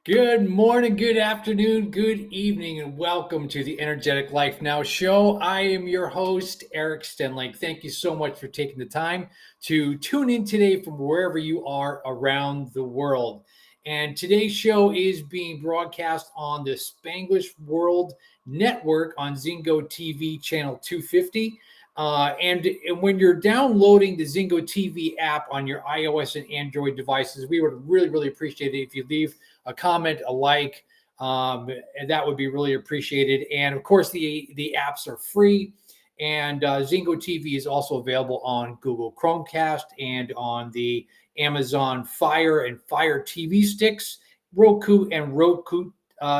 Good morning, good afternoon, good evening, and welcome to the Energetic Life Now show. I am your host, Eric Stenlake. Thank you so much for taking the time to tune in today from wherever you are around the world. And today's show is being broadcast on the Spanglish World Network on Zingo TV channel 250. And when you're downloading the Zingo TV app on your iOS and Android devices, we would really appreciate it if you leave a comment, a like, and that would be really appreciated. And of course, the apps are free, and Zingo TV is also available on Google Chromecast and on the Amazon Fire and Fire TV sticks, Roku and Roku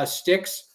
sticks,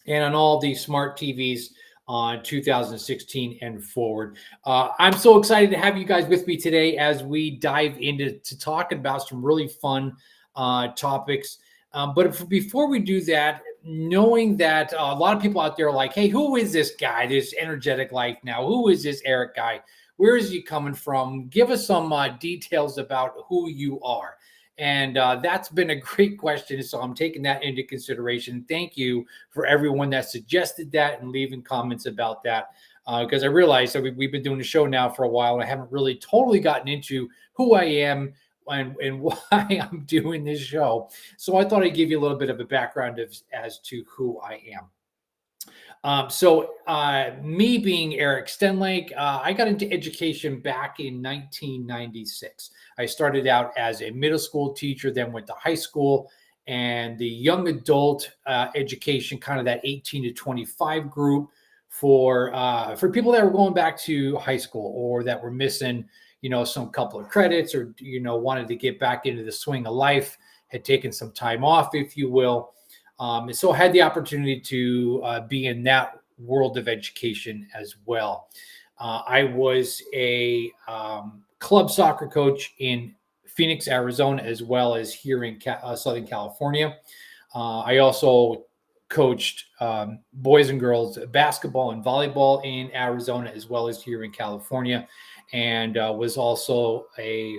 and on all the smart TVs on 2016 and forward. I'm so excited to have you guys with me today as we dive into talking about some really fun topics. But before we do that, knowing that a lot of people out there are like, hey, who is this guy, this energetic life now? Who is this Eric guy? Where is he coming from? Give us some details about who you are. And that's been a great question. So I'm taking that into consideration. Thank you for everyone that suggested that and leaving comments about that. Because I realized that we've been doing the show now for a while, and I haven't really totally gotten into who I am and why I'm doing this show. So I thought I'd give you a little bit of a background as to who I am. Me being Eric Stenlake, I got into education back in 1996. I started out as a middle school teacher, then went to high school, and the young adult education, kind of that 18 to 25 group for people that were going back to high school or that were missing, some couple of credits or wanted to get back into the swing of life, had taken some time off, if you will. So I had the opportunity to be in that world of education as well. I was a club soccer coach in Phoenix, Arizona, as well as here in Southern California. I also coached boys and girls basketball and volleyball in Arizona, as well as here in California, and was also a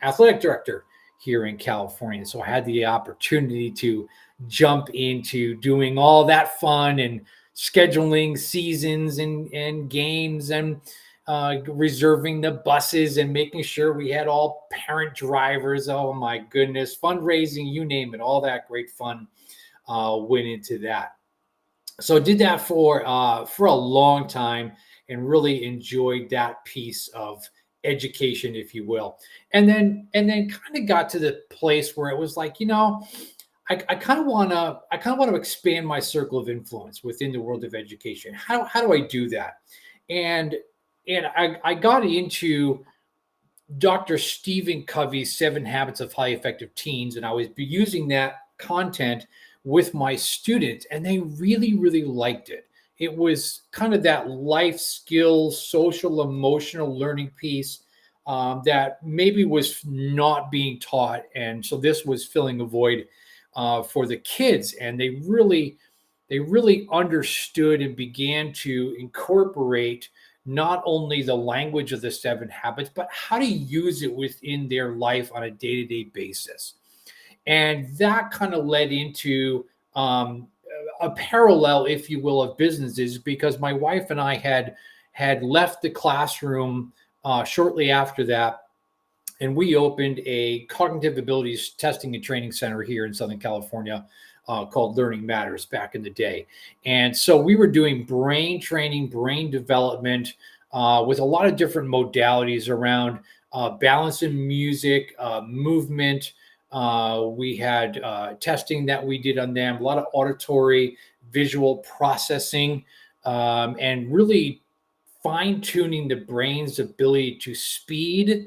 athletic director here in California. So I had the opportunity to jump into doing all that fun and scheduling seasons and games and reserving the buses and making sure we had all parent drivers. Oh my goodness, fundraising, you name it, all that great fun went into that. So I did that for a long time and really enjoyed that piece of education, if you will. And then kind of got to the place where it was like, I kind of want to expand my circle of influence within the world of education. How do I do that? And I got into Dr. Stephen Covey's 7 Habits of Highly Effective Teens, and I was using that content with my students, and they really liked it. It was kind of that life skills, social, emotional learning piece that maybe was not being taught, and so this was filling a void for the kids, and they really understood and began to incorporate not only the language of the 7 habits, but how to use it within their life on a day-to-day basis. And that kind of led into a parallel, if you will, of businesses, because my wife and I had left the classroom shortly after that, and we opened a cognitive abilities testing and training center here in Southern California called Learning Matters back in the day. And so we were doing brain training, brain development with a lot of different modalities around balance in music, movement. We had testing that we did on them, a lot of auditory, visual processing, and really fine-tuning the brain's ability to speed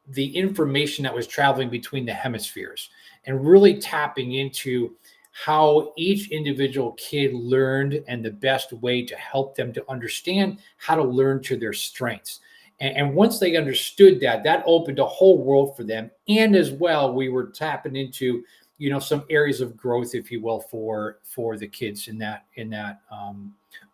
the information that was traveling between the hemispheres and really tapping into how each individual kid learned and the best way to help them to understand how to learn to their strengths. And once they understood that, that opened a whole world for them. And as well, we were tapping into, some areas of growth, if you will, for the kids in that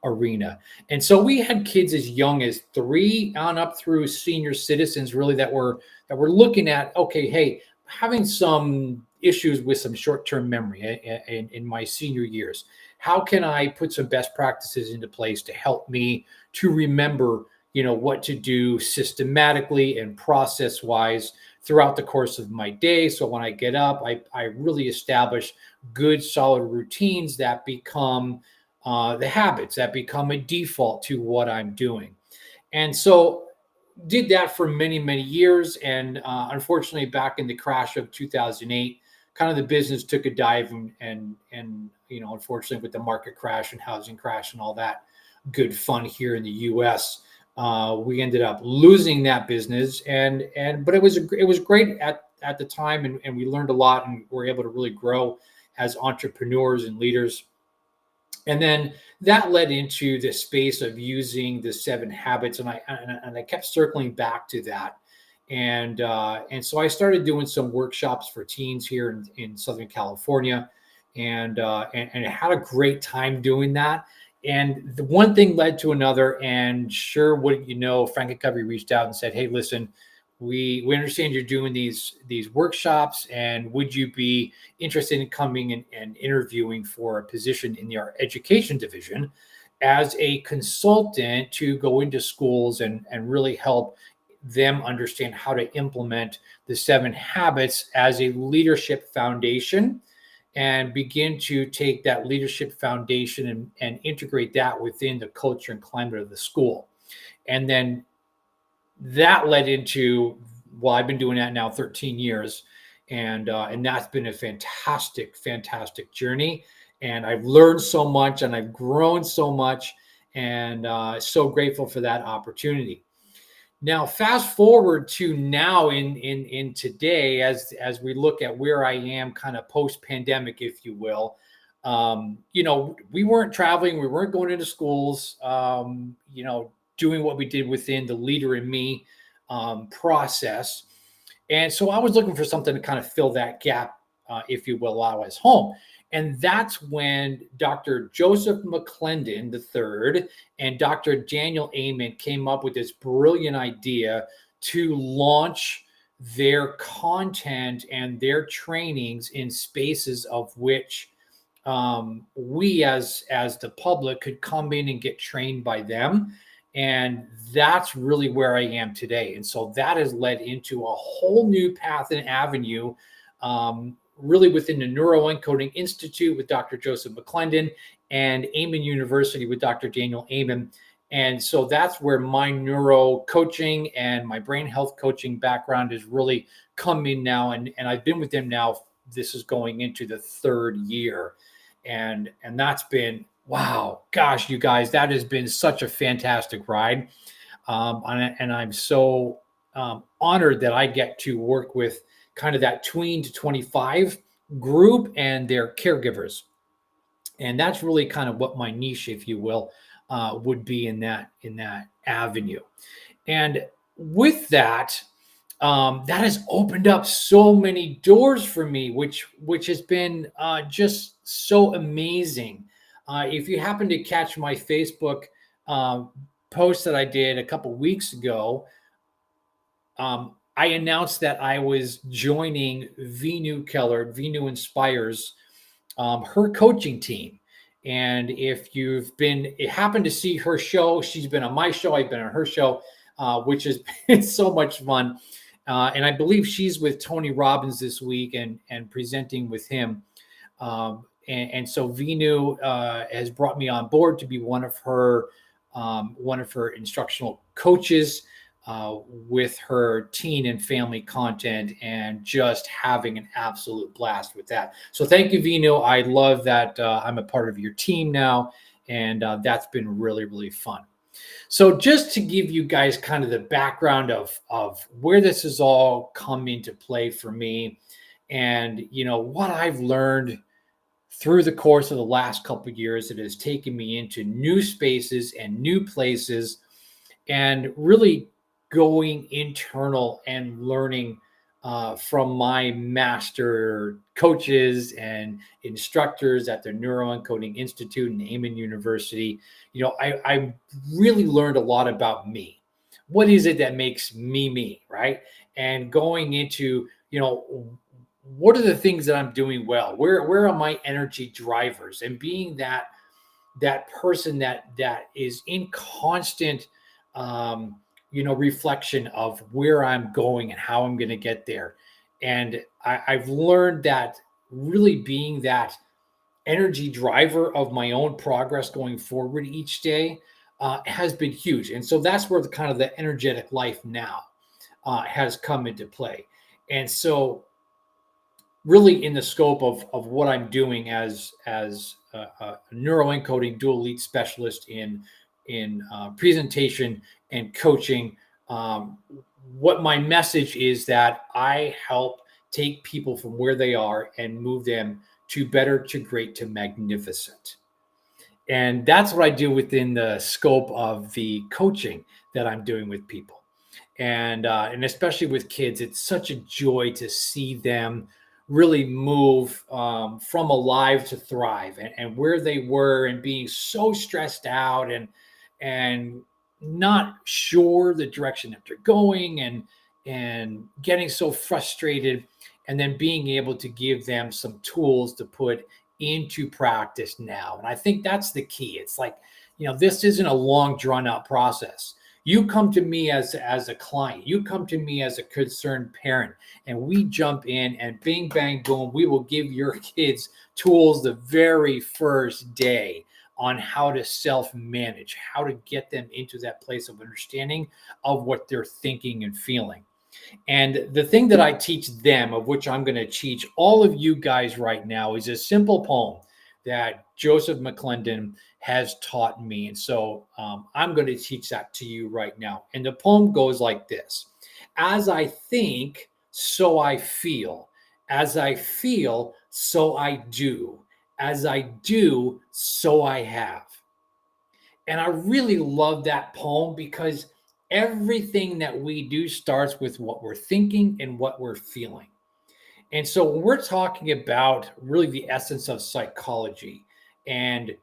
arena. And so we had kids as young as 3 on up through senior citizens, really that were looking at, okay, hey, having some issues with some short-term memory in my senior years. How can I put some best practices into place to help me to remember, what to do systematically and process-wise throughout the course of my day? So when I get up, I really establish good, solid routines that become the habits that become a default to what I'm doing. And so did that for many, many years. And unfortunately, back in the crash of 2008, kind of the business took a dive, and unfortunately, with the market crash and housing crash and all that good fun here in the U.S., we ended up losing that business. But it was great at the time, and we learned a lot, and were able to really grow as entrepreneurs and leaders. And then that led into the space of using the 7 habits, and I kept circling back to that. And so I started doing some workshops for teens here in Southern California, and I had a great time doing that. And the one thing led to another, and sure, what you know, Frank and Covey reached out and said, "Hey, listen, we understand you're doing these workshops, and would you be interested in coming and interviewing for a position in our education division as a consultant to go into schools and really help them understand how to implement the 7 habits as a leadership foundation, and begin to take that leadership foundation and integrate that within the culture and climate of the school." And then that led into, well, I've been doing that now 13 years, and that's been a fantastic journey. And I've learned so much, and I've grown so much, and so grateful for that opportunity. Now, fast forward to now in today, as we look at where I am, kind of post pandemic, if you will. We weren't traveling, we weren't going into schools. Doing what we did within the Leader in Me process. And so I was looking for something to kind of fill that gap, if you will, while I was home. And that's when Dr. Joseph McClendon III and Dr. Daniel Amen came up with this brilliant idea to launch their content and their trainings in spaces of which we as the public could come in and get trained by them. And that's really where I am today. And so that has led into a whole new path and avenue, really within the Neuroencoding Institute with Dr. Joseph McClendon, and Amen University with Dr. Daniel Amen. And so that's where my neuro coaching and my brain health coaching background is really coming now. And I've been with them now. This is going into the 3rd year. And that's been, wow, gosh, you guys, that has been such a fantastic ride. And I'm so honored that I get to work with kind of that tween to 25 group and their caregivers. And that's really kind of what my niche, if you will, would be in that avenue. And with that, that has opened up so many doors for me, which has been just so amazing. If you happen to catch my Facebook post that I did a couple weeks ago, I announced that I was joining Venu Keller, Venu Inspires, her coaching team. And if you've happened to see her show, she's been on my show, I've been on her show, which has been so much fun. And I believe she's with Tony Robbins this week and presenting with him. And so Venu has brought me on board to be one of her instructional coaches with her teen and family content, and just having an absolute blast with that. So thank you, Venu. I love that I'm a part of your team now, and that's been really, really fun. So just to give you guys kind of the background of where this has all come into play for me, and what I've learned through the course of the last couple of years, it has taken me into new spaces and new places, and really going internal and learning from my master coaches and instructors at the Neuroencoding Institute and Amen University. I really learned a lot about me. What is it that makes me me, right? And going into, what are the things that I'm doing well? Where are my energy drivers? And being that person that is in constant reflection of where I'm going and how I'm going to get there. And I've learned that really being that energy driver of my own progress going forward each day has been huge. And so that's where the kind of the energetic life now has come into play. And so really in the scope of what I'm doing as a neuroencoding dual elite specialist in presentation and coaching. What my message is that I help take people from where they are and move them to better, to great, to magnificent. And that's what I do within the scope of the coaching that I'm doing with people. And especially with kids, it's such a joy to see them really move from alive to thrive, and where they were and being so stressed out and not sure the direction that they're going, and getting so frustrated, and then being able to give them some tools to put into practice now. And I think that's the key. It's like, this isn't a long drawn out process. You come to me as a client, you come to me as a concerned parent, and we jump in and bing, bang, boom, we will give your kids tools the very first day on how to self-manage, how to get them into that place of understanding of what they're thinking and feeling. And the thing that I teach them, of which I'm going to teach all of you guys right now, is a simple poem that Joseph McClendon has taught me. And so I'm going to teach that to you right now. And the poem goes like this: As I think, so I feel. As I feel, so I do. As I do, so I have. And I really love that poem because everything that we do starts with what we're thinking and what we're feeling. And so when we're talking about really the essence of psychology and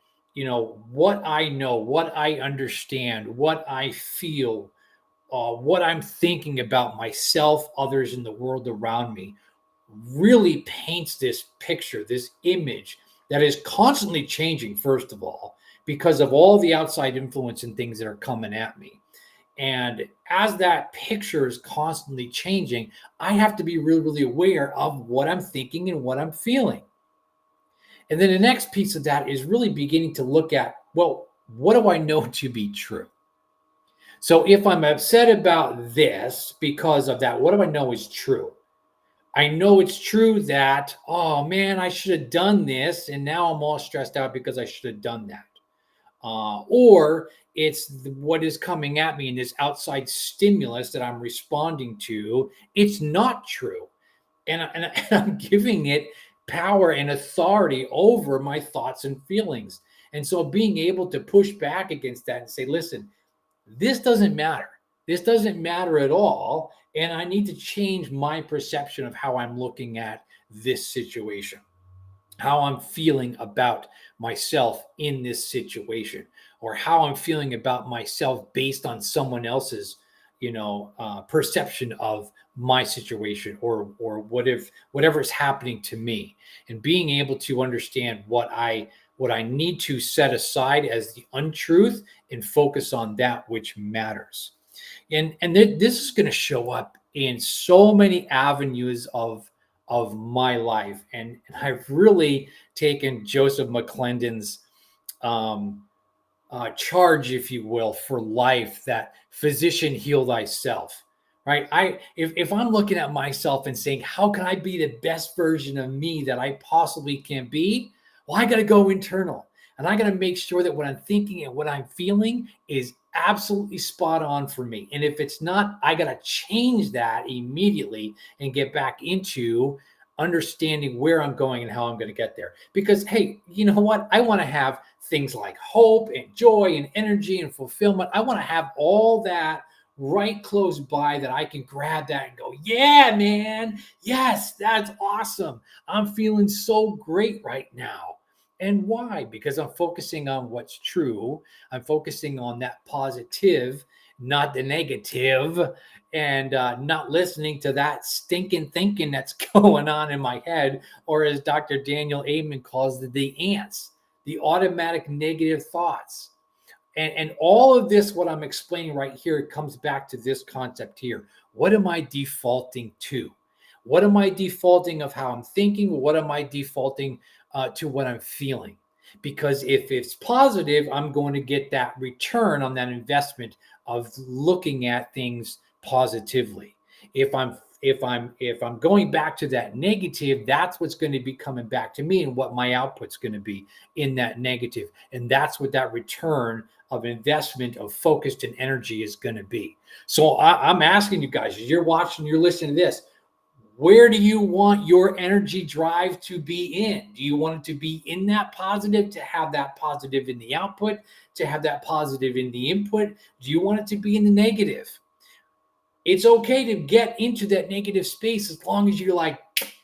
what I know, what I understand, what I feel, what I'm thinking about myself, others in the world around me, really paints this picture, this image that is constantly changing, first of all, because of all the outside influence and things that are coming at me. And as that picture is constantly changing, I have to be really, really aware of what I'm thinking and what I'm feeling. And then the next piece of that is really beginning to look at, well, what do I know to be true? So if I'm upset about this because of that, what do I know is true? I know it's true that, oh man, I should have done this. And now I'm all stressed out because I should have done that. Or it's what is coming at me in this outside stimulus that I'm responding to. It's not true. And I'm giving it power and authority over my thoughts and feelings. And so being able to push back against that and say, listen, this doesn't matter. This doesn't matter at all. And I need to change my perception of how I'm looking at this situation, how I'm feeling about myself in this situation, or how I'm feeling about myself based on someone else's, perception of my situation, or whatever is happening to me, and being able to understand what I need to set aside as the untruth and focus on that which matters. And this is going to show up in so many avenues of my life. And I've really taken Joseph McClendon's charge, if you will, for life, that physician heal thyself, right? If I'm looking at myself and saying, how can I be the best version of me that I possibly can be? Well, I got to go internal, and I got to make sure that what I'm thinking and what I'm feeling is absolutely spot on for me. And if it's not, I got to change that immediately and get back into understanding where I'm going and how I'm going to get there. Because, hey, you know what? I want to have things like hope and joy and energy and fulfillment. I want to have all that right close by, that I can grab that and go, yeah, man. Yes, that's awesome. I'm feeling so great right now. And why? Because I'm focusing on what's true. I'm focusing on that positive, not the negative, and not listening to that stinking thinking that's going on in my head, or as Dr. Daniel Amen calls it, the ants, the automatic negative thoughts. And all of this, what I'm explaining right here, it comes back to this concept here. What am I defaulting to? What am I defaulting of how I'm thinking? What am I defaulting to what I'm feeling? Because if it's positive, I'm going to get that return on that investment of looking at things positively. If I'm going back to that negative, that's what's going to be coming back to me, and what my output's going to be in that negative. And that's what that return of investment of focused and energy is going to be. So I'm asking you guys, as you're watching, you're listening to this, where do you want your energy drive to be in? Do you want it to be in that positive, to have that positive in the output, to have that positive in the input? Do you want it to be in the negative? It's okay to get into that negative space as long as you're like,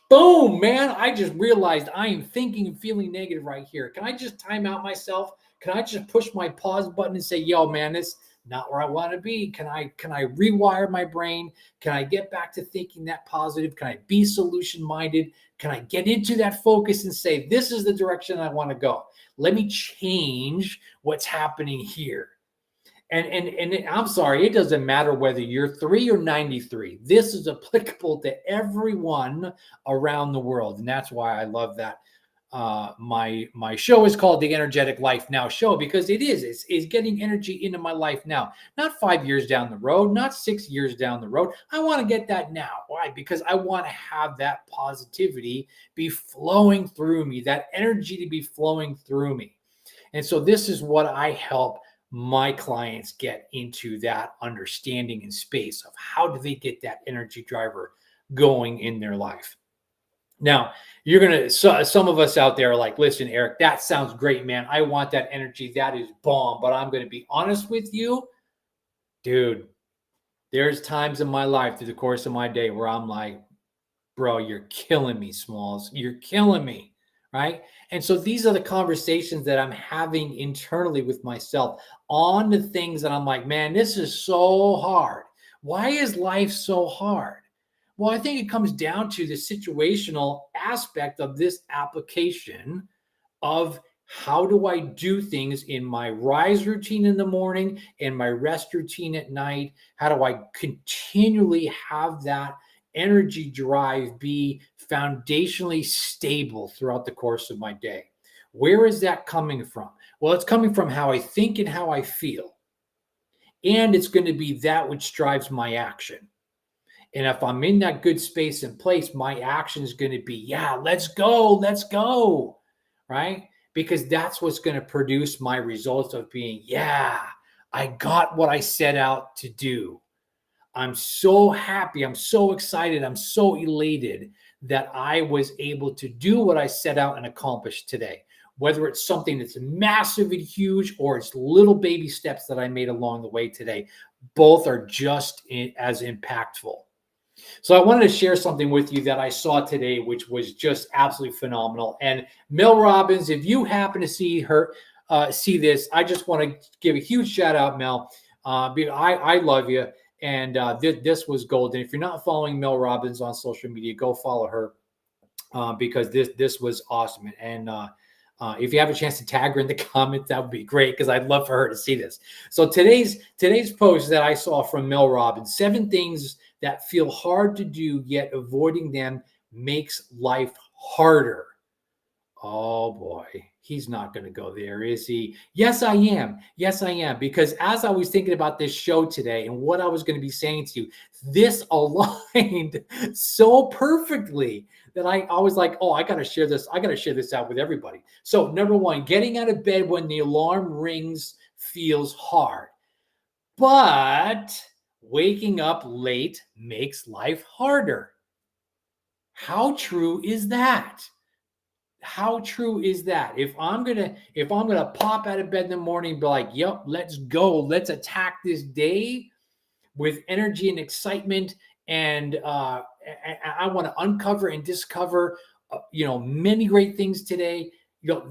boom, man, I just realized I am thinking and feeling negative right here. Can I just time out myself? Can I just push my pause button and say, yo, man, this is not where I want to be? Can I rewire my brain? Can I get back to thinking that positive? Can I be solution minded? Can I get into that focus and say, this is the direction I want to go? Let me change what's happening here. And I'm sorry, it doesn't matter whether you're 3 or 93. This is applicable to everyone around the world, and that's why I love that. My show is called the Energetic Life Now Show, because it's getting energy into my life now, not 5 years down the road, not 6 years down the road. I want to get that now. Why? Because I want to have that positivity be flowing through me, that energy to be flowing through me. And so this is what I help my clients get into, that understanding and space of how do they get that energy driver going in their life. Now, you're going to, some of us out there are like, listen, Eric, that sounds great, man. I want that energy. That is bomb. But I'm going to be honest with you, dude, there's times in my life through the course of my day where I'm like, bro, you're killing me, Smalls. You're killing me. Right. And so these are the conversations that I'm having internally with myself on the things that I'm like, man, this is so hard. Why is life so hard? Well, I think it comes down to the situational aspect of this application of how do I do things in my rise routine in the morning and my rest routine at night? How do I continually have that energy drive be foundationally stable throughout the course of my day? Where is that coming from? Well, it's coming from how I think and how I feel. And it's going to be that which drives my action. And if I'm in that good space and place, my action is going to be, yeah, let's go, right? Because that's what's going to produce my results of being, yeah, I got what I set out to do. I'm so happy. I'm so excited. I'm so elated that I was able to do what I set out and accomplish today. Whether it's something that's massive and huge or it's little baby steps that I made along the way today, both are just as impactful. So I wanted to share something with you that I saw today, which was just absolutely phenomenal. And Mel Robbins, if you happen to see this, I just want to give a huge shout out, Mel. I love you. And this was golden. If you're not following Mel Robbins on social media, go follow her because this was awesome. And if you have a chance to tag her in the comments, that would be great because I'd love for her to see this. So today's post that I saw from Mel Robbins, 7 things that feel hard to do, yet avoiding them makes life harder. Oh boy, he's not going to go there, is he? Yes, I am. Yes, I am. Because as I was thinking about this show today and what I was going to be saying to you, this aligned so perfectly that I was like, oh, I got to share this. I got to share this out with everybody. So number 1, getting out of bed when the alarm rings feels hard. But waking up late makes life harder. How true is that? How true is that? If I'm gonna pop out of bed in the morning and be like, yep, let's go, let's attack this day with energy and excitement, and I want to uncover and discover many great things today.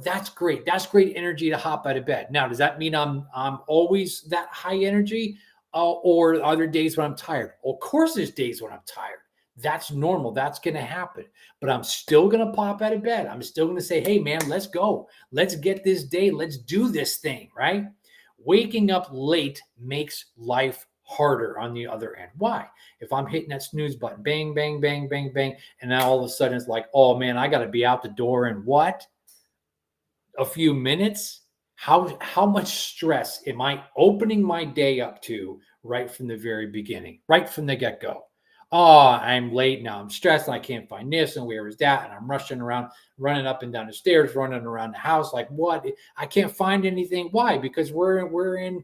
That's great. That's great energy to hop out of bed. Now, does that mean I'm always that high energy? Or are there days when I'm tired? Of course, there's days when I'm tired. That's normal. That's going to happen. But I'm still going to pop out of bed. I'm still going to say, hey, man, let's go. Let's get this day. Let's do this thing, right? Waking up late makes life harder on the other end. Why? If I'm hitting that snooze button, bang, bang, bang, bang, bang, and now all of a sudden it's like, oh, man, I got to be out the door in what? A few minutes? How much stress am I opening my day up to right from the very beginning, right from the get-go? Oh, I'm late now. I'm stressed and I can't find this and where is that? And I'm rushing around, running up and down the stairs, running around the house. Like what? I can't find anything. Why? Because we're in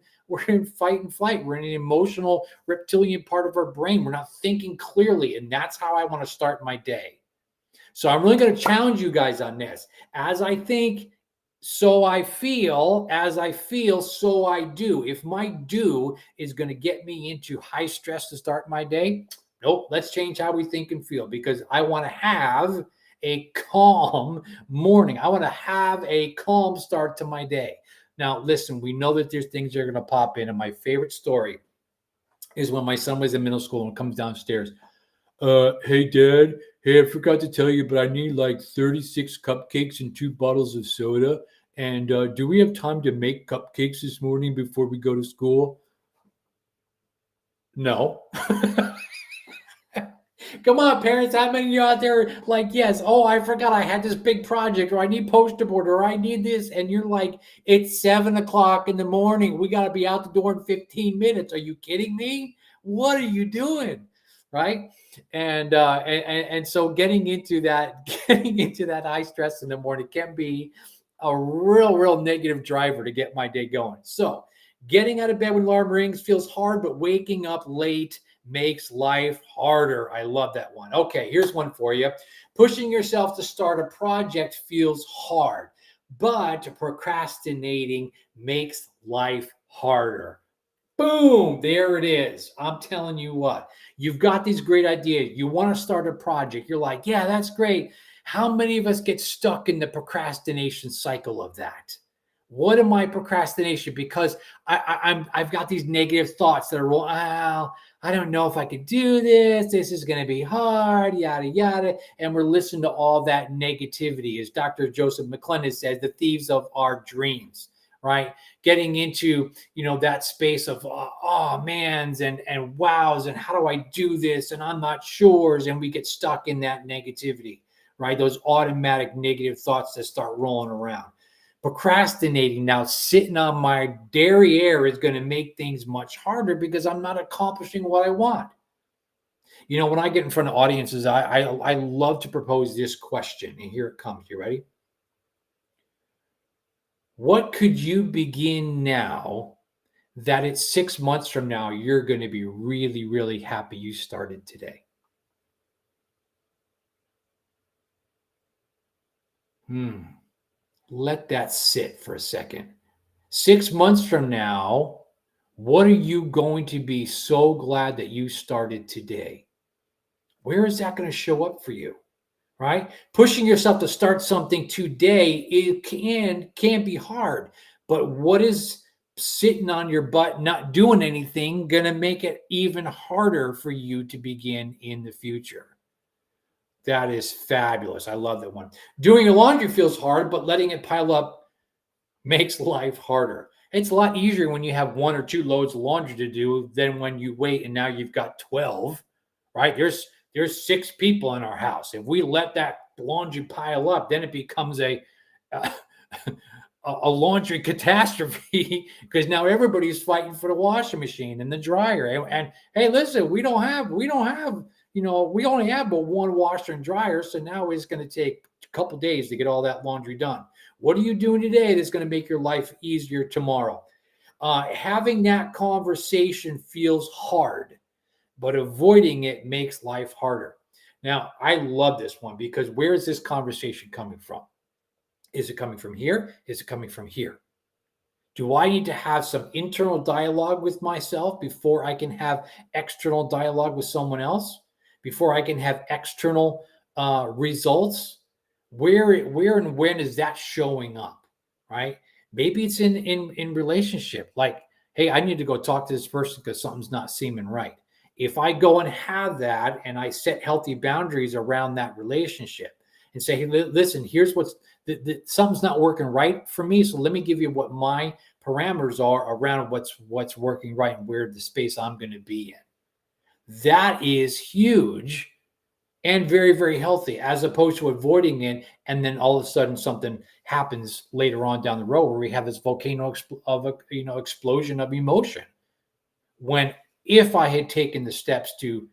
fight and flight. We're in an emotional reptilian part of our brain. We're not thinking clearly. And that's how I want to start my day. So I'm really going to challenge you guys on this. As I think, so I feel, as I feel, so I do. If my do is going to get me into high stress to start my day, nope, let's change how we think and feel, because I want to have a calm morning. I want to have a calm start to my day. Now, listen, we know that there's things that are going to pop in. And my favorite story is when my son was in middle school and comes downstairs. Hey, Dad. Hey, I forgot to tell you, but I need like 36 cupcakes and 2 bottles of soda. And do we have time to make cupcakes this morning before we go to school? No. Come on, parents. How many of you out there like, yes, oh, I forgot I had this big project, or I need poster board, or I need this. And you're like, it's 7 o'clock in the morning. We got to be out the door in 15 minutes. Are you kidding me? What are you doing? Right. And so getting into that high stress in the morning can be a real negative driver to get my day going. So getting out of bed when alarm rings feels hard, but waking up late makes life harder. I love that one. Okay, here's one for you. Pushing yourself to start a project feels hard, but procrastinating makes life harder. Boom, there it is. I'm telling you what, you've got these great ideas. You want to start a project. You're like, yeah, that's great. How many of us get stuck in the procrastination cycle of that? What am I procrastination? Because I've got these negative thoughts that are rolling. Oh, I don't know if I could do this. This is going to be hard, yada yada. And we're listening to all that negativity, as Dr. Joseph McClendon says, the thieves of our dreams. Right, getting into that space of oh man's and wows and how do I do this and I'm not sure, and we get stuck in that negativity. Right, those automatic negative thoughts that start rolling around. Procrastinating, now sitting on my derriere, is going to make things much harder because I'm not accomplishing what I want. When I get in front of audiences, I love to propose this question, and here it comes. You ready? What could you begin now that it's 6 months from now, you're going to be really happy you started today? Let that sit for a second. 6 months from now, what are you going to be so glad that you started today? Where is that going to show up for you? Right? Pushing yourself to start something today, it can be hard. But what is sitting on your butt, not doing anything, going to make it even harder for you to begin in the future? That is fabulous. I love that one. Doing your laundry feels hard, but letting it pile up makes life harder. It's a lot easier when you have 1 or 2 loads of laundry to do than when you wait and now you've got 12, right? There's 6 people in our house. If we let that laundry pile up, then it becomes a laundry catastrophe because now everybody's fighting for the washing machine and the dryer. And hey, listen, we only have but 1 washer and dryer, so now it's going to take a couple days to get all that laundry done. What are you doing today that's going to make your life easier tomorrow? Having that conversation feels hard, but avoiding it makes life harder. Now, I love this one because where is this conversation coming from? Is it coming from here? Is it coming from here? Do I need to have some internal dialogue with myself before I can have external dialogue with someone else? Before I can have external results? Where and when is that showing up? Right? Maybe it's in relationship. Like, hey, I need to go talk to this person because something's not seeming right. If I go and have that and I set healthy boundaries around that relationship and say, hey, listen, here's something's not working right for me. So let me give you what my parameters are around what's working right and where the space I'm going to be in. That is huge and very, very healthy, as opposed to avoiding it. And then all of a sudden something happens later on down the road where we have this volcano explosion of emotion. When if I had taken the steps to,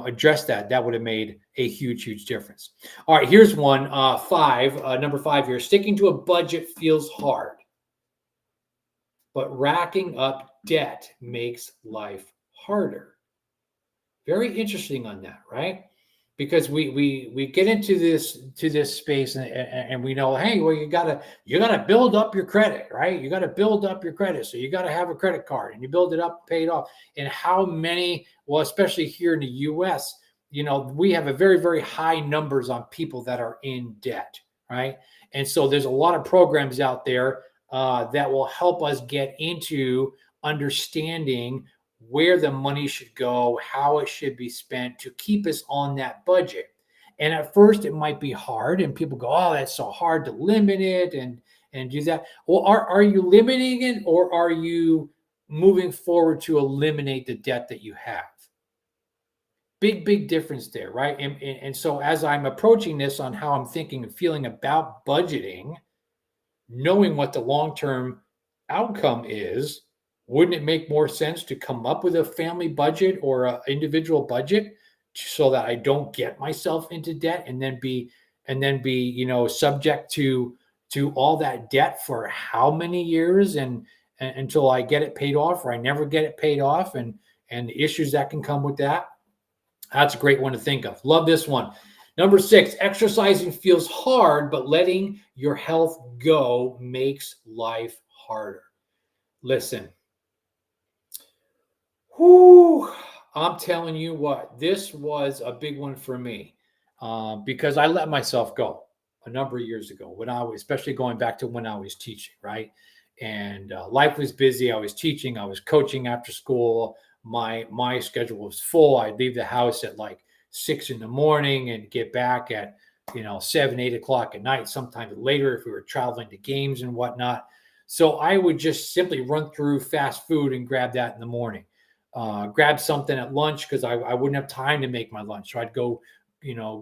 address that, that would have made a huge, huge difference. All right, here's one, number 5 here. Sticking to a budget feels hard, but racking up debt makes life harder. Very interesting on that, right? Because we get into this space and we know, hey, well, you gotta build up your credit, right? You gotta build up your credit, so you gotta have a credit card and you build it up, pay it off. And how many? Well, especially here in the U.S., we have a very, very high numbers on people that are in debt, right? And so there's a lot of programs out there that will help us get into understanding where the money should go, how it should be spent to keep us on that budget. And at first, it might be hard, and people go, "Oh, that's so hard to limit it and do that." Well, are you limiting it, or are you moving forward to eliminate the debt that you have? Big, big difference there, right? And so, as I'm approaching this on how I'm thinking and feeling about budgeting, knowing what the long-term outcome is, wouldn't it make more sense to come up with a family budget or an individual budget so that I don't get myself into debt and then be subject to all that debt for how many years and until I get it paid off, or I never get it paid off, and the issues that can come with that. That's a great one to think of. Love this one. Number 6, exercising feels hard, but letting your health go makes life harder. Listen, I'm telling you what, this was a big one for me because I let myself go a number of years ago when I was, especially going back to when I was teaching, right? And life was busy. I was teaching, I was coaching after school. My schedule was full. I'd leave the house at like 6 in the morning and get back at 7, 8 o'clock at night, sometimes later if we were traveling to games and whatnot. So I would just simply run through fast food and grab that in the morning. Grab something at lunch because I wouldn't have time to make my lunch. So I'd go,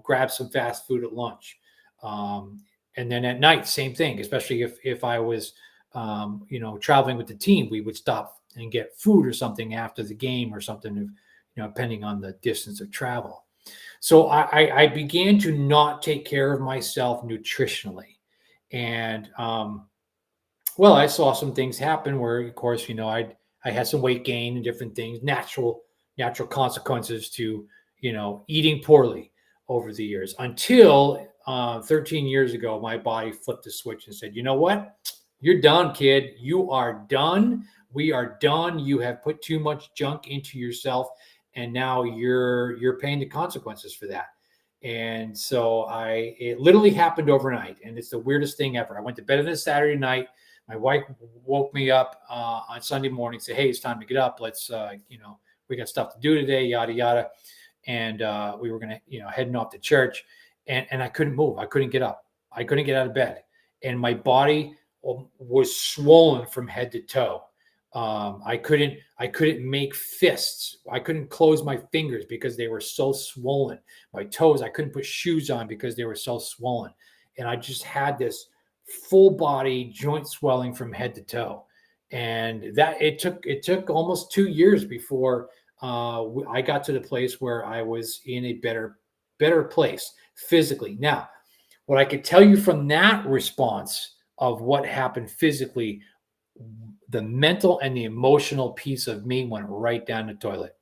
grab some fast food at lunch. And then at night, same thing, especially if I was, traveling with the team, we would stop and get food or something after the game or something, depending on the distance of travel. So I began to not take care of myself nutritionally. And, well, I saw some things happen where, of course, I had some weight gain and different things, natural consequences to, eating poorly over the years until 13 years ago, my body flipped the switch and said, you know what? You're done, kid. You are done. We are done. You have put too much junk into yourself, and now you're paying the consequences for that. And so it literally happened overnight, and it's the weirdest thing ever. I went to bed on a Saturday night. My wife woke me up on Sunday morning, said, "Hey, it's time to get up. Let's, we got stuff to do today, yada yada." And we were gonna, heading off to church, and I couldn't move. I couldn't get up. I couldn't get out of bed, and my body was swollen from head to toe. I couldn't make fists. I couldn't close my fingers because they were so swollen. My toes, I couldn't put shoes on because they were so swollen, and I just had this full body joint swelling from head to toe. And that it took almost 2 years before I got to the place where I was in a better place physically. Now, what I could tell you from that response of what happened physically, the mental and the emotional piece of me went right down the toilet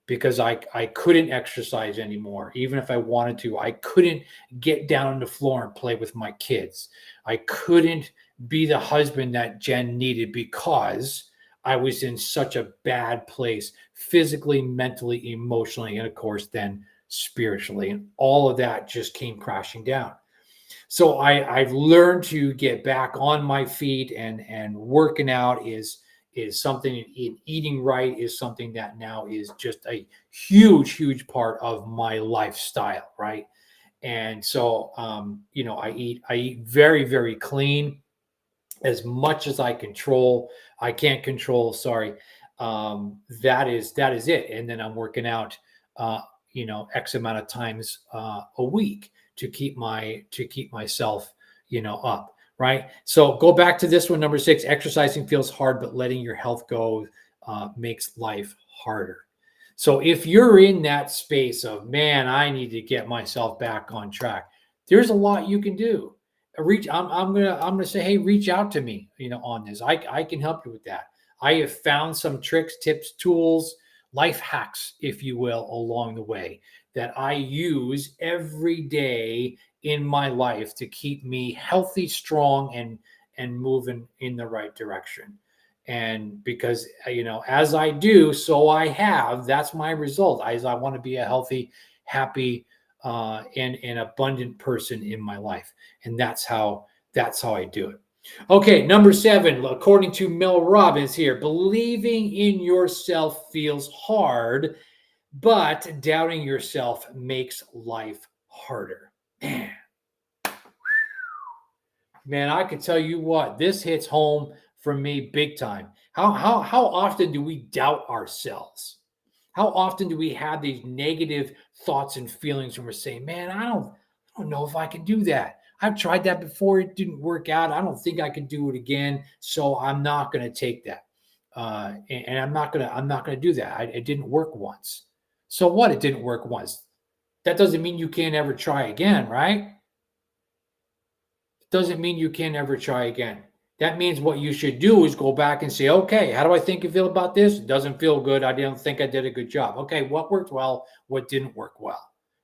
because I couldn't exercise anymore. Even if I wanted to, I couldn't get down on the floor and play with my kids. I couldn't be the husband that Jen needed because I was in such a bad place physically, mentally, emotionally, and of course, then spiritually. And all of that just came crashing down. So I've learned to get back on my feet, and working out is something in eating right is something that now is just a huge part of my lifestyle, right? And so, I eat very clean as much as I can't control, sorry. That is it. And then I'm working out, uh, X amount of times a week to keep myself, up. Right. So go back to this one, number 6. Exercising feels hard, but letting your health go makes life harder. So if you're in that space of, man, I need to get myself back on track, there's a lot you can do. I'm gonna say, hey, reach out to me, on this. I can help you with that. I have found some tricks, tips, tools, life hacks, if you will, along the way that I use every day in my life to keep me healthy, strong, and moving in the right direction. And because as I do, so I have. That's my result. As I want to be a healthy, happy, and abundant person in my life, and that's how I do it. Okay, number 7, according to Mel Robbins here, believing in yourself feels hard, but doubting yourself makes life harder. Man, I can tell you what, this hits home for me big time. How often do we doubt ourselves? How often do we have these negative thoughts and feelings when we're saying, "Man, I don't know if I can do that. I've tried that before; it didn't work out. I don't think I can do it again, so I'm not going to take that, and I'm not gonna do that. It didn't work once. So what? It didn't work once. That doesn't mean you can't ever try again, right? Doesn't mean you can never try again. That means what you should do is go back and say, okay, how do I think and feel about this? It doesn't feel good. I didn't think I did a good job. Okay, what worked well? What didn't work well?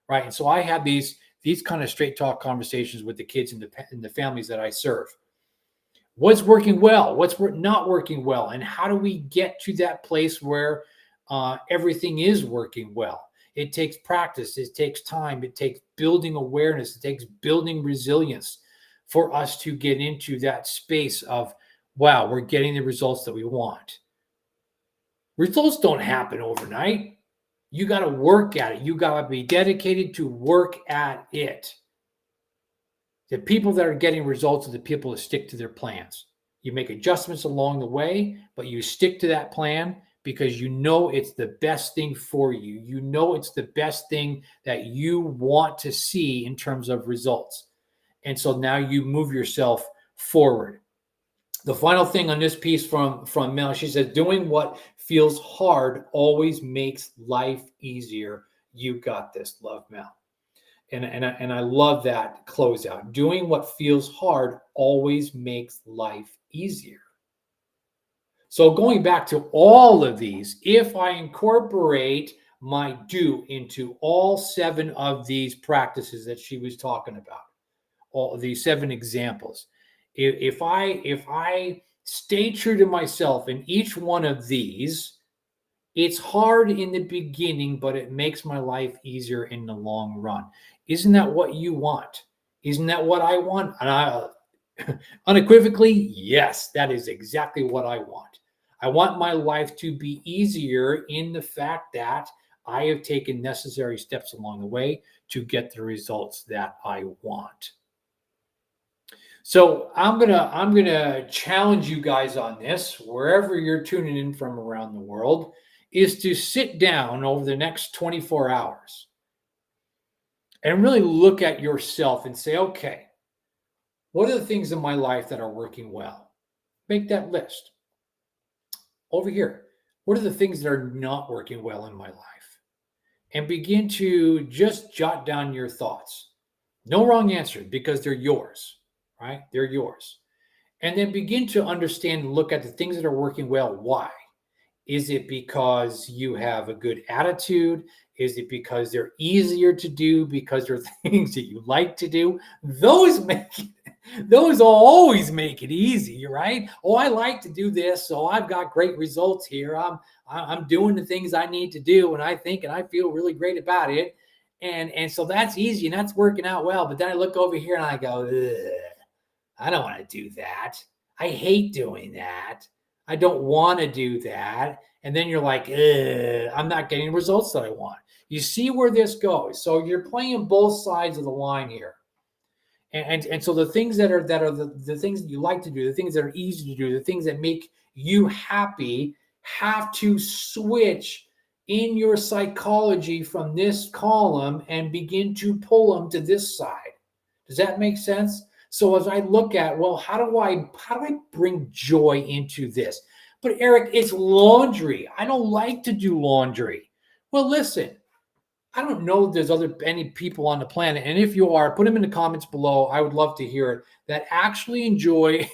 Right. And so I have these kind of straight talk conversations with the kids and the families that I serve. What's working well? What's not working well? And how do we get to that place where everything is working well? It takes practice. It takes time. It takes building awareness. It takes building resilience for us to get into that space of, wow, we're getting the results that we want. Results don't happen overnight. You got to work at it. You got to be dedicated to work at it. The people that are getting results are the people that stick to their plans. You make adjustments along the way, but you stick to that plan because you know it's the best thing for you. You know it's the best thing that you want to see in terms of results. And so now you move yourself forward. The final thing on this piece from Mel, she says, doing what feels hard always makes life easier. You got this, love, Mel. And I love that closeout. Doing what feels hard always makes life easier. So going back to all of these, if I incorporate my do into all 7 of these practices that she was talking about, all these 7 examples, if I stay true to myself in each one of these, it's hard in the beginning, but it makes my life easier in the long run. Isn't that what you want? Isn't that what I want? And I unequivocally, yes, that is exactly what I want. I want my life to be easier in the fact that I have taken necessary steps along the way to get the results that I want. So I'm gonna challenge you guys on this, wherever you're tuning in from around the world, is to sit down over the next 24 hours and really look at yourself and say, okay, what are the things in my life that are working well? Make that list. Over here, what are the things that are not working well in my life? And begin to just jot down your thoughts. No wrong answers because they're yours, right? They're yours. And then begin to understand and look at the things that are working well. Why? Is it because you have a good attitude? Is it because they're easier to do because they're things that you like to do? Those will always make it easy, right? Oh, I like to do this, so I've got great results here. I'm doing the things I need to do, and I think and I feel really great about it. And so that's easy and that's working out well. But then I look over here and I go, ugh, I don't want to do that. I hate doing that. I don't want to do that. And then you're like, I'm not getting the results that I want. You see where this goes. So you're playing both sides of the line here. And so the things that are the things that you like to do, the things that are easy to do, the things that make you happy have to switch in your psychology from this column and begin to pull them to this side. Does that make sense? So as I look at, well, how do I bring joy into this? But Eric, it's laundry. I don't like to do laundry. Well, listen, I don't know if there's any people on the planet, and if you are, put them in the comments below. I would love to hear it. That actually enjoy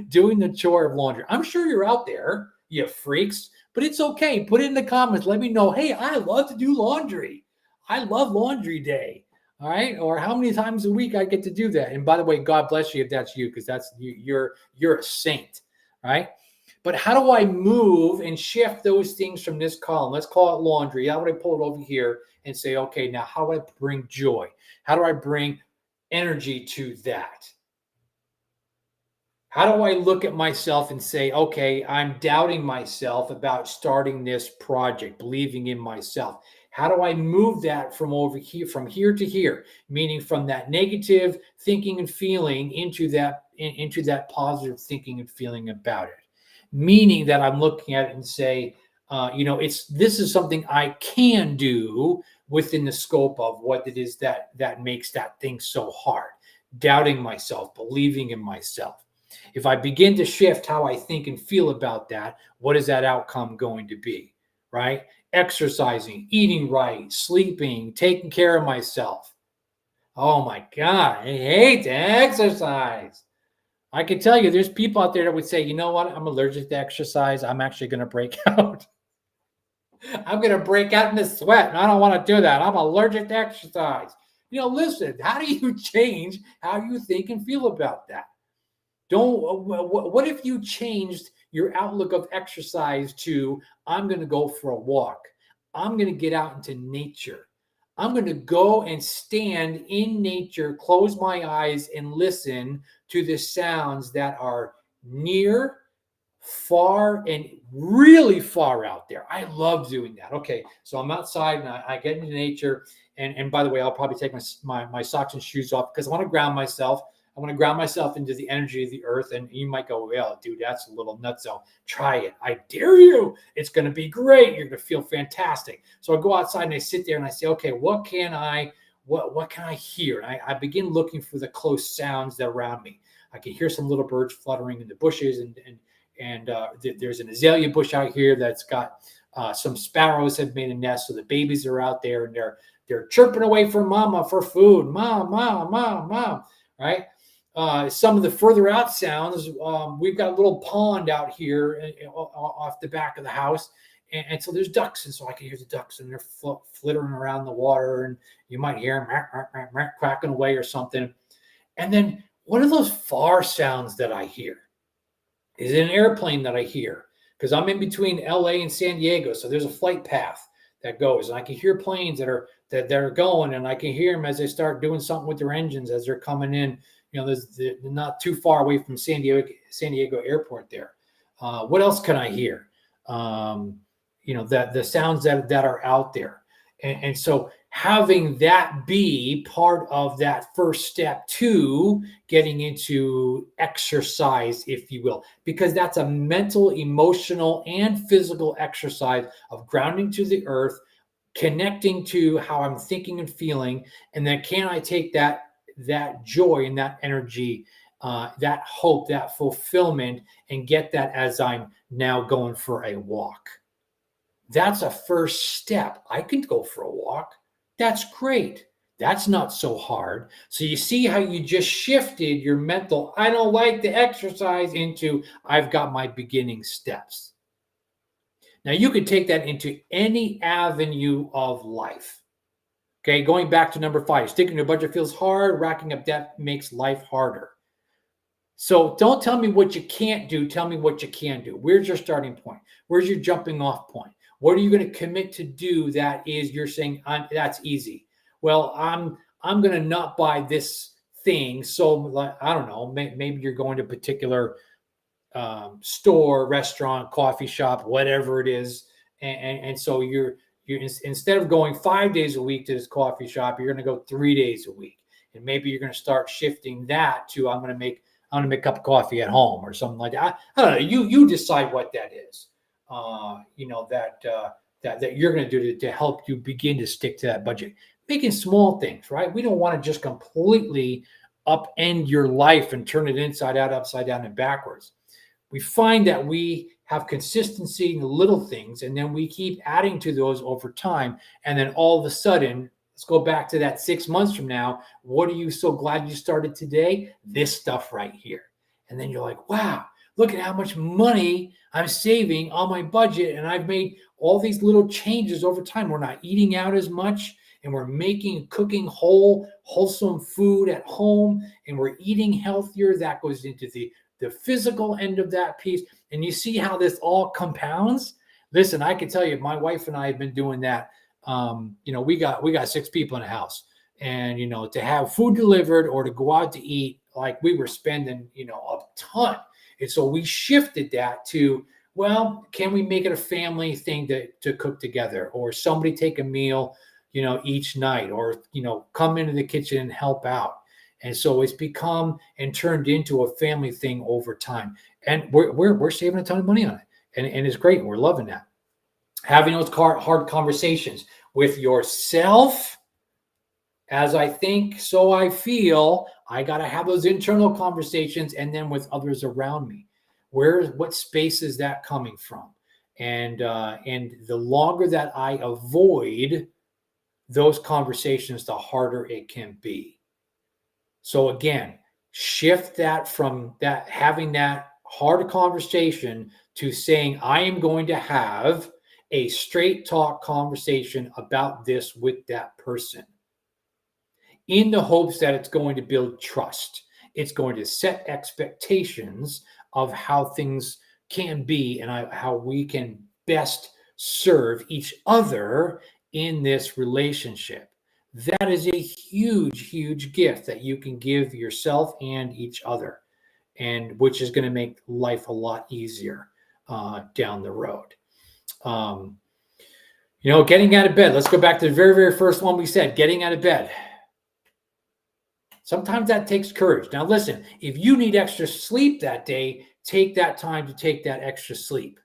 doing the chore of laundry. I'm sure you're out there, you freaks, but it's okay. Put it in the comments. Let me know. Hey, I love to do laundry. I love laundry day. All right, or how many times a week I get to do that. And by the way, God bless you if that's you, because that's you. You're a saint, right? But how do I move and shift those things from this column? Let's call it laundry. How would I pull it over here and say, okay, now how do I bring joy? How do I bring energy to that? How do I look at myself and say, okay, I'm doubting myself about starting this project, believing in myself? How do I move that from over here, from here to here, meaning from that negative thinking and feeling into that positive thinking and feeling about it? Meaning that I'm looking at it and say, this is something I can do within the scope of what it is that makes that thing so hard. Doubting myself, believing in myself. If I begin to shift how I think and feel about that, what is that outcome going to be, right? Exercising, eating right, sleeping, taking care of myself. Oh my God, I hate to exercise. I can tell you there's people out there that would say, you know what? I'm allergic to exercise. I'm actually going to break out. I'm going to break out in the sweat, and I don't want to do that. I'm allergic to exercise. Listen, how do you change how you think and feel about that? What if you changed your outlook of exercise to, I'm going to go for a walk. I'm going to get out into nature. I'm going to go and stand in nature, close my eyes, and listen to the sounds that are near, far, and really far out there. I love doing that. Okay, so I'm outside and I get into nature. And by the way, I'll probably take my socks and shoes off because I want to ground myself. I want to ground myself into the energy of the earth. And you might go, well, dude, that's a little nutso. Try it. I dare you. It's going to be great. You're going to feel fantastic. So I go outside and I sit there and I say, okay, what can I hear? And I begin looking for the close sounds that are around me. I can hear some little birds fluttering in the bushes, and there's an azalea bush out here that's got some sparrows have made a nest. So the babies are out there and they're chirping away for mama for food. Mom, mom, mom, mom. Right. Some of the further out sounds, we've got a little pond out here off the back of the house. And so there's ducks. And so I can hear the ducks and they're flittering around the water. And you might hear them cracking away or something. And then what are those far sounds that I hear? Is it an airplane that I hear? Because I'm in between LA and San Diego. So there's a flight path that goes. And I can hear planes that are going. And I can hear them as they start doing something with their engines as they're coming in. They're not too far away from San Diego Airport there. What else can I hear? The sounds that are out there. And so having that be part of that first step to getting into exercise, if you will, because that's a mental, emotional, and physical exercise of grounding to the earth, connecting to how I'm thinking and feeling. And then can I take that joy and that energy, that hope, that fulfillment, and get that as I'm now going for a walk? That's a first step. I can go for a walk. That's great. That's not so hard. So you see how you just shifted your mental, I don't like to exercise, into I've got my beginning steps. Now you could take that into any avenue of life. Okay, going back to number 5, sticking to a budget feels hard, racking up debt makes life harder. So don't tell me what you can't do. Tell me what you can do. Where's your starting point? Where's your jumping off point? What are you going to commit to do that is you're saying that's easy? Well, I'm going to not buy this thing. So I don't know, maybe you're going to a particular store, restaurant, coffee shop, whatever it is. And so you're instead of going 5 days a week to this coffee shop, you're going to go 3 days a week. And maybe you're going to start shifting that to I'm going to make a cup of coffee at home or something like that. I don't know. You decide what that is. That you're going to do to help you begin to stick to that budget. Making small things, right? We don't want to just completely upend your life and turn it inside out, upside down, and backwards. We find that we have consistency in the little things, and then we keep adding to those over time. And then all of a sudden, let's go back to that 6 months from now. What are you so glad you started today? This stuff right here. And then you're like, wow, look at how much money I'm saving on my budget. And I've made all these little changes over time. We're not eating out as much, and we're cooking wholesome food at home, and we're eating healthier. That goes into the physical end of that piece. And you see how this all compounds. Listen, I can tell you, my wife and I have been doing that. We got 6 people in the house, and to have food delivered or to go out to eat, like we were spending a ton. And so we shifted that to, well, can we make it a family thing to cook together, or somebody take a meal each night, or come into the kitchen and help out. And so it's become and turned into a family thing over time. And we're saving a ton of money on it. And it's great. We're loving that. Having those hard conversations with yourself, as I think, so I feel. I got to have those internal conversations, and then with others around me. What space is that coming from? And the longer that I avoid those conversations, the harder it can be. So again, shift that from that having that hard conversation to saying, I am going to have a straight talk conversation about this with that person, in the hopes that it's going to build trust. It's going to set expectations of how things can be and how we can best serve each other in this relationship. That is a huge, huge gift that you can give yourself and each other, and which is going to make life a lot easier down the road. Getting out of bed. Let's go back to the very, very first one we said, getting out of bed. Sometimes that takes courage. Now, listen, if you need extra sleep that day, take that time to take that extra sleep.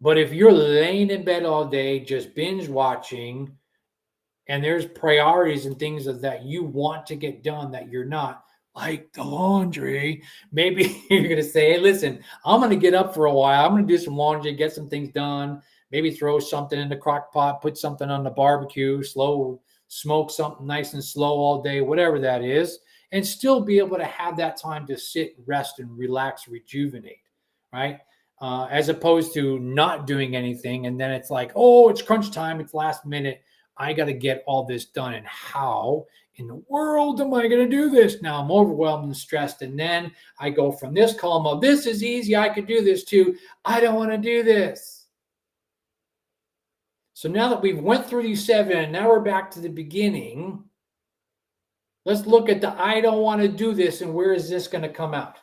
But if you're laying in bed all day, just binge watching, and there's priorities and things that you want to get done that you're not, like the laundry, maybe you're going to say, hey, listen, I'm going to get up for a while. I'm going to do some laundry, get some things done, maybe throw something in the crock pot, put something on the barbecue, smoke something nice and slow all day, whatever that is, and still be able to have that time to sit, rest, and relax, rejuvenate, right? As opposed to not doing anything. And then it's like, oh, it's crunch time. It's last minute. I got to get all this done. And how in the world am I going to do this? Now I'm overwhelmed and stressed. And then I go from this column of this is easy, I could do this, to I don't want to do this. So now that we've went through these 7 and now we're back to the beginning, let's look at the I don't want to do this, and where is this going to come out?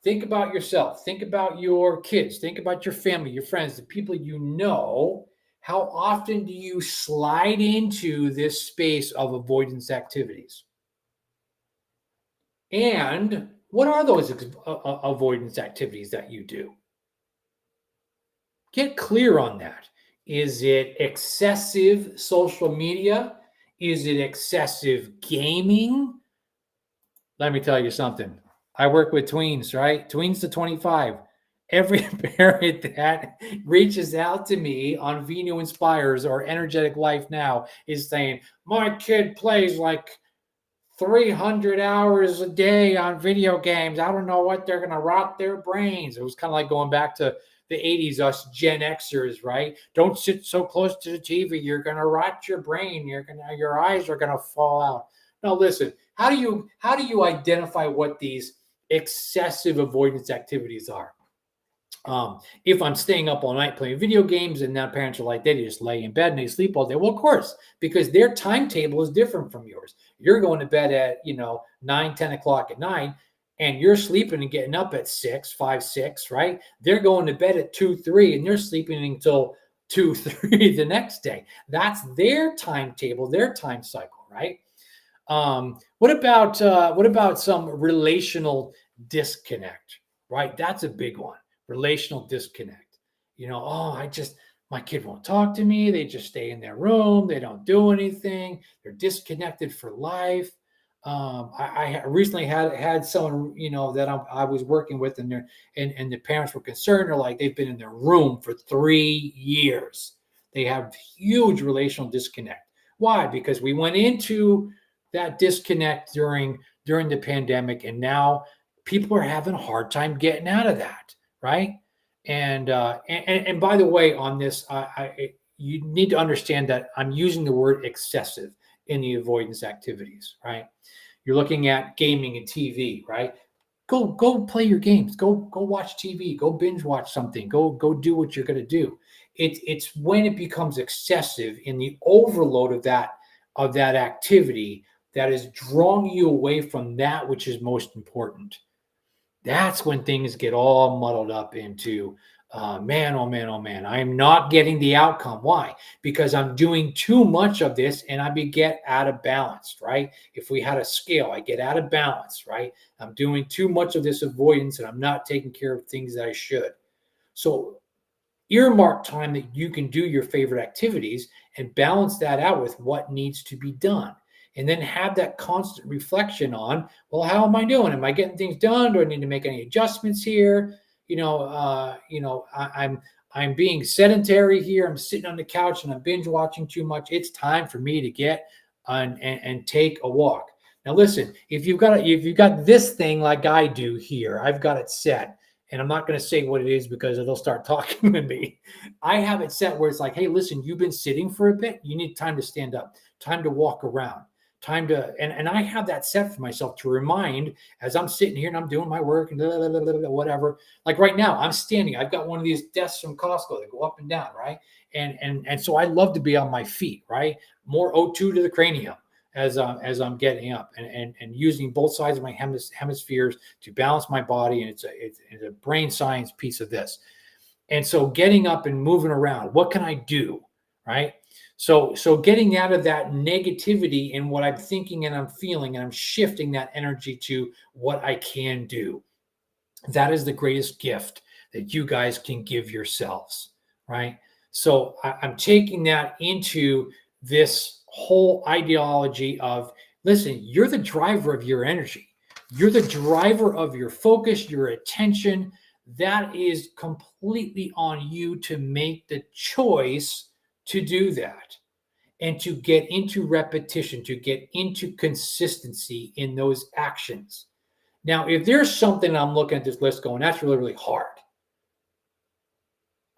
Think about yourself. Think about your kids. Think about your family, your friends, the people you know. How often do you slide into this space of avoidance activities? And what are those avoidance activities that you do? Get clear on that. Is it excessive social media? Is it excessive gaming? Let me tell you something. I work with tweens, right? Tweens to 25. Every parent that reaches out to me on Vino Inspires or Energetic Life Now is saying, my kid plays like 300 hours a day on video games. I don't know what they're going to rot their brains. It was kind of like going back to the 80s, us Gen Xers, right? Don't sit so close to the TV. You're going to rot your brain. Your eyes are going to fall out. Now, listen, how do you identify what these excessive avoidance activities are? If I'm staying up all night playing video games, and now parents are like, they just lay in bed and they sleep all day. Well, of course, because their timetable is different from yours. You're going to bed at 9, 10 o'clock at night, and you're sleeping and getting up at 6, 5, 6, right? They're going to bed at 2, 3, and they're sleeping until 2, 3 the next day. That's their timetable, their time cycle, right? What about some relational disconnect, right? That's a big one. Relational disconnect. My kid won't talk to me. They just stay in their room. They don't do anything. They're disconnected for life. I recently had someone, that I was working with, and the parents were concerned. They're like, they've been in their room for 3 years. They have huge relational disconnect. Why? Because we went into that disconnect during the pandemic, and now people are having a hard time getting out of that, right? And by the way, on this, you need to understand that I'm using the word excessive in the avoidance activities, right? You're looking at gaming and TV, right? Go play your games. Go watch TV. Go binge watch something. Go do what you're going to do. It's when it becomes excessive in the overload of that activity that is drawing you away from that which is most important. That's when things get all muddled up into, man, oh man, oh man, I'm not getting the outcome. Why? Because I'm doing too much of this and I get out of balance, right? If we had a scale, I get out of balance, right? I'm doing too much of this avoidance and I'm not taking care of things that I should. So earmark time that you can do your favorite activities and balance that out with what needs to be done. And then have that constant reflection on, well, how am I doing? Am I getting things done? Do I need to make any adjustments here? I'm being sedentary here. I'm sitting on the couch and I'm binge watching too much. It's time for me to get and take a walk. Now, listen, if you've got this thing like I do here, I've got it set. And I'm not going to say what it is because it'll start talking to me. I have it set where it's like, hey, listen, you've been sitting for a bit. You need time to stand up, time to walk around, time to, and I have that set for myself to remind as I'm sitting here and I'm doing my work and whatever. Like right now, I'm standing. I've got one of these desks from Costco that go up and down, right? And so I love to be on my feet, right? More O2 to the cranium as I'm getting up and using both sides of my hemispheres to balance my body. And it's a brain science piece of this. And so getting up and moving around, what can I do? Right. So getting out of that negativity in what I'm thinking and I'm feeling, and I'm shifting that energy to what I can do. That is the greatest gift that you guys can give yourselves. Right. So I'm taking that into this whole ideology of, listen, you're the driver of your energy. You're the driver of your focus, your attention. That is completely on you to make the choice to do that and to get into repetition, to get into consistency in those actions. Now, if there's something I'm looking at this list going, that's really, really hard.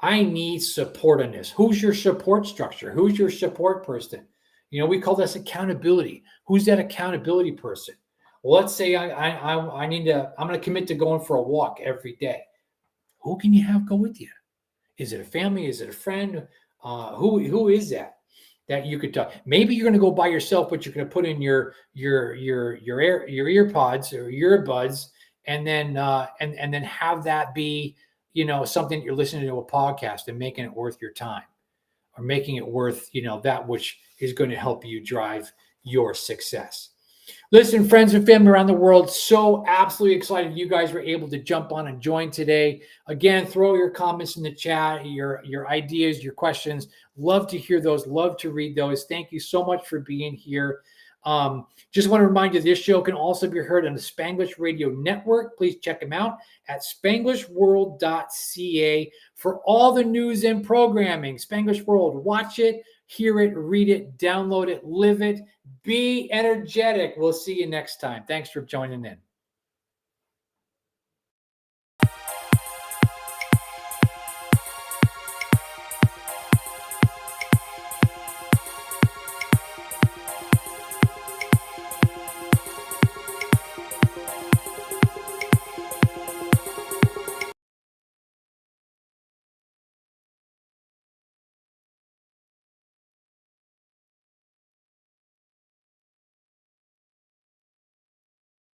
I need support on this. Who's your support structure? Who's your support person? We call this accountability. Who's that accountability person? Well, let's say I'm going to commit to going for a walk every day. Who can you have go with you? Is it a family? Is it a friend? Who is that you could talk? Maybe you're going to go by yourself, but you're going to put in your ear pods or earbuds, and then have that be something that you're listening to a podcast and making it worth your time, or making it worth that which is going to help you drive your success. Listen, friends and family around the world, so absolutely excited you guys were able to jump on and join today. Again, throw your comments in the chat, your ideas, your questions. Love to hear those. Love to read those. Thank you so much for being here. Just want to remind you, this show can also be heard on the Spanglish Radio Network. Please check them out at spanglishworld.ca for all the news and programming. Spanglish World, watch it, hear it, read it, download it, live it, be energetic. We'll see you next time. Thanks for joining in.